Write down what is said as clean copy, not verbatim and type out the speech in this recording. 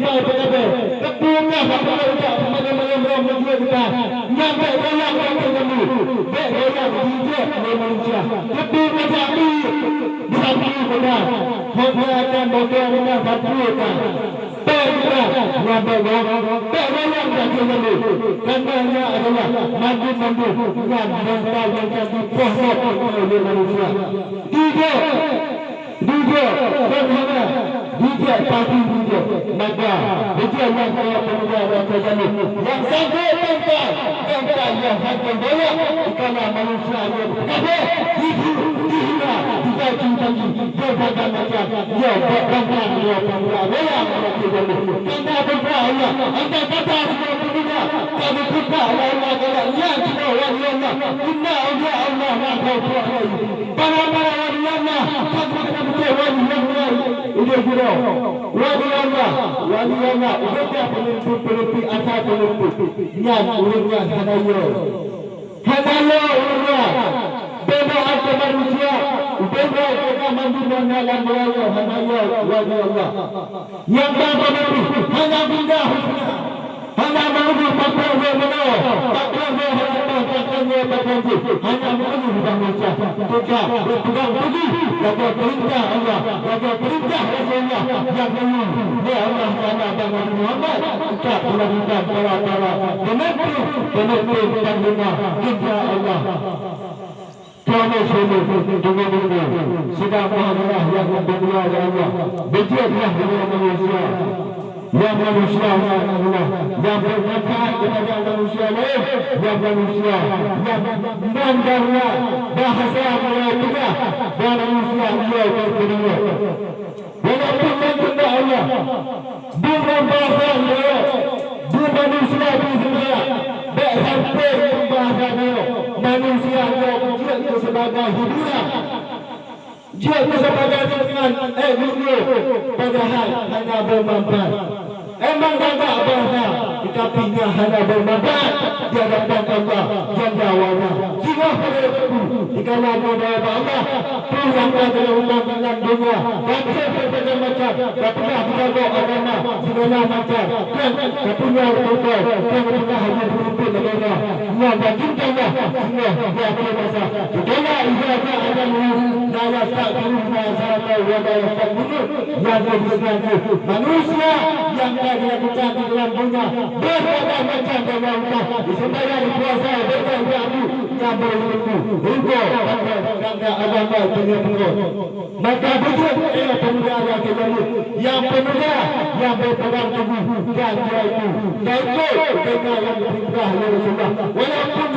sampai berkata ketika sampai kita malam-malam menuju kita nyampe goyang kamu baik goyang dijak oleh manusia ketika kami bersatu kita akan bagaimana satu kita kita nyampe goyang dan kamu karena adalah mandu dengan mental yang dipohon oleh manusia Dua bagaimana dua pagi dua maka betul yang saya pemuda dan terjadi yang sampai tempat yang akan bawa kalau manusia yang berkata dihina dibagi berbagai macam ya berbagai ya pemuda yang terjadi karena berbahagia anda kata semua pemuda kami kita Allah adalah yang kita wali Allah inna awliya Allah ma khawfun alaihim para wali Allah Ini guru wali Allah udah pemimpin asal pemimpin yang urutnya hadayo urutnya beda antara manusia beda manusia dalam hadayo wali Allah yang pemimpin hanya benda hanya menunggu pakar hanya menunggu manusia tidak berpegang teguh jaga perintah Allah jaga perintah Rasulullah yang menunggu ya Allah Taala dengan Muhammad kita melakukan para pemimpin dan rumah insya Allah Tuhan dengan sedang mahalah yang berdoa ya Allah berjiatlah dengan manusia yang manusia Allah yang bermanfaat kepada manusia lain yang manusia yang mendengar bahasa mereka dan manusia dia berdunia walaupun benda Allah bukan bahasa dia bukan manusia dia tak sampai bahasa dia manusia dia sebagai hiburan dia sebagai dengan dunia padahal hanya bermanfaat emang tak bahasa tetapinya hanya bermanfaat di hadapan Allah jalla wa'ala jika pada itu dikala kepada Allah Tuhan adalah umat dalam dunia dan berbagai macam tak pernah menjaga agama segala macam dan tak punya hukum dan pernah hanya berhubung negara yang cinta Allah semua dia boleh masa segala ibadah agama saya tak berhubung sama wala yang berhubung manusia yang dilakukan di dalam dunia berbagai macam perbuatan sembahyang puasa berbagai yang berhubung kerana agama penyembuh maka betul pemuda yang pemuda yang berpegang teguh dan dia itu dengan yang diperintah oleh Rasulullah walaupun